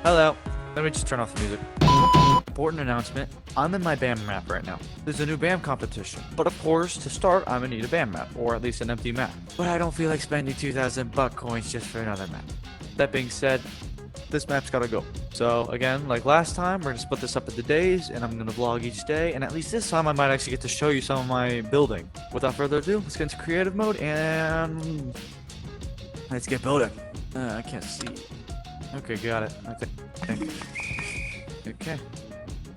Hello. Let me just turn off the music. Important announcement. I'm in my BAM map right now. There's a new BAM competition. But of course, to start, I'm gonna need a BAM map, or at least an empty map. But I don't feel like spending 2,000 buck coins just for another map. That being said, this map's gotta go. So again, like last time, we're gonna split this up into days, and I'm gonna vlog each day, and at least this time I might actually get to show you some of my building. Without further ado, let's get into creative mode, and let's get building. I can't see. Okay, got it. I think. Okay.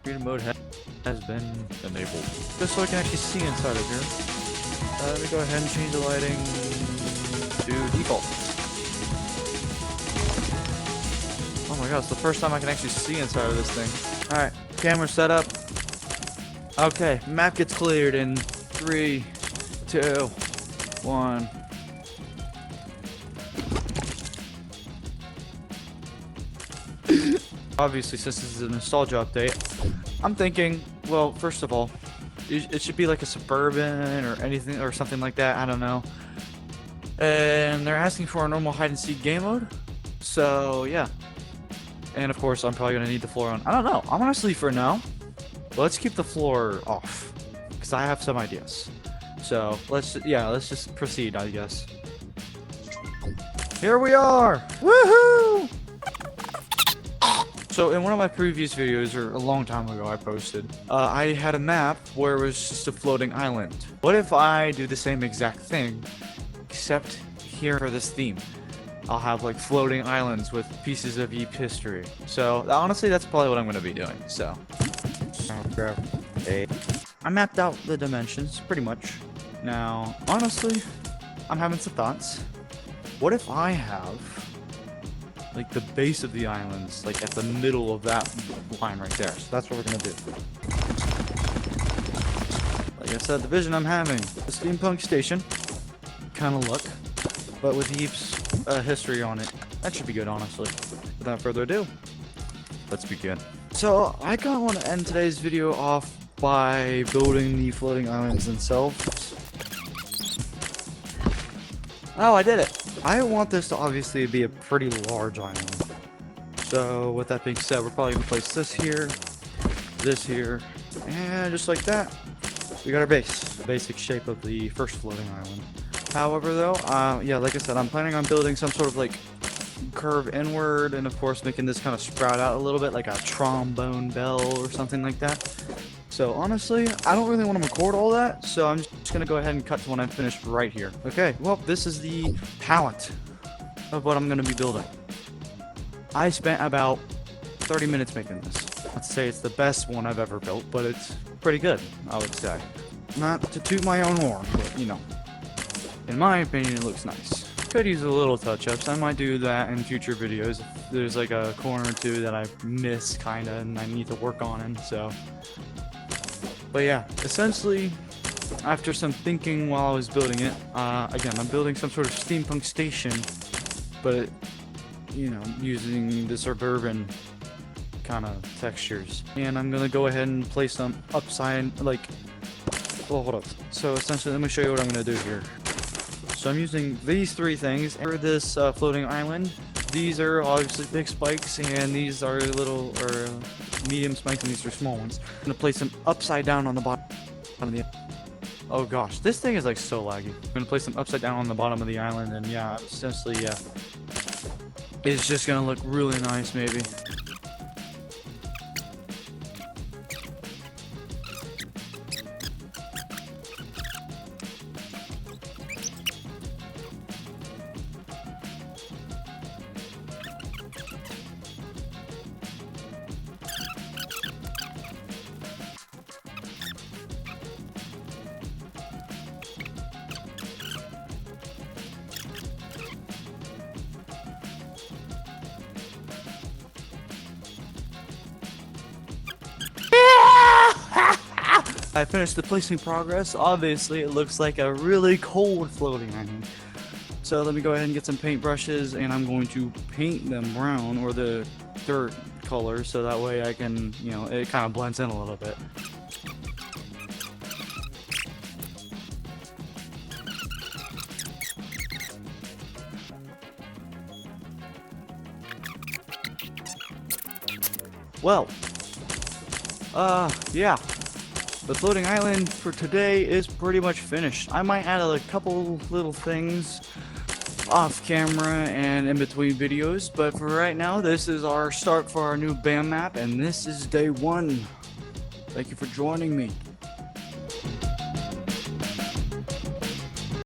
Creative mode has been enabled. Just so I can actually see inside of here. Let me go ahead and change the lighting to default. Oh my god, it's the first time I can actually see inside of this thing. Alright, camera set up. Okay, map gets cleared in 3, 2, 1. Obviously, since this is a nostalgia update, I'm thinking, well, first of all, it should be like a suburban or anything or something like that. I don't know. And they're asking for a normal hide and seek game mode. So yeah. And of course, I'm probably gonna need the floor on. I don't know. I'm honestly for now. Let's keep the floor off because I have some ideas. So let's just proceed, I guess. Here we are. Woohoo! So in one of my previous videos, or a long time ago I posted, I had a map where it was just a floating island. What if I do the same exact thing, except here for this theme? I'll have like floating islands with pieces of YEEPS history. So honestly, that's probably what I'm going to be doing, so. I mapped out the dimensions, pretty much. Now, honestly, I'm having some thoughts. What if I have like the base of the islands, like at the middle of that line right there? So that's what we're gonna do. Like I said, the vision I'm having, the steampunk station kind of look, but with YEEPS history on it. That should be good, honestly. Without further ado, let's begin. So I kind of want to end today's video off by building the floating islands themselves. Oh, I did it. I want this to obviously be a pretty large island. So with that being said, we're probably gonna place this here, and just like that, we got our base. The basic shape of the first floating island. However though, yeah, like I said, I'm planning on building some sort of like curve inward, and of course making this kind of sprout out a little bit like a trombone bell or something like that. So honestly, I don't really want to record all that, so I'm just going to go ahead and cut to when I'm finished right here. Okay, well, this is the palette of what I'm going to be building. I spent about 30 minutes making this. Let's say it's the best one I've ever built, but it's pretty good, I would say. Not to toot my own horn, but you know, in my opinion, it looks nice. Could use a little touch-ups. I might do that in future videos if there's like a corner or two that I miss, kind of, and I need to work on it, so. But yeah, essentially, after some thinking while I was building it, again, I'm building some sort of steampunk station, but, you know, using the suburban kind of textures. And I'm gonna go ahead and place them upside, like, well, hold up. So essentially, let me show you what I'm gonna do here. So I'm using these three things for this floating island. These are obviously big spikes, and these are little, or medium spikes, and these are small ones. I'm gonna place them upside down on the bottom of the. Oh gosh, this thing is like so laggy. I'm gonna place them upside down on the bottom of the island, and yeah, essentially, yeah, it's just gonna look really nice, maybe. I finished the placing progress. Obviously, it looks like a really cold floating island. So let me go ahead and get some paint brushes, and I'm going to paint them brown, or the dirt color, so that way I can, you know, it kind of blends in a little bit. Well, yeah. The floating island for today is pretty much finished. I might add a couple little things off camera and in between videos, but for right now, this is our start for our new BAM map, and this is day 1. Thank you for joining me.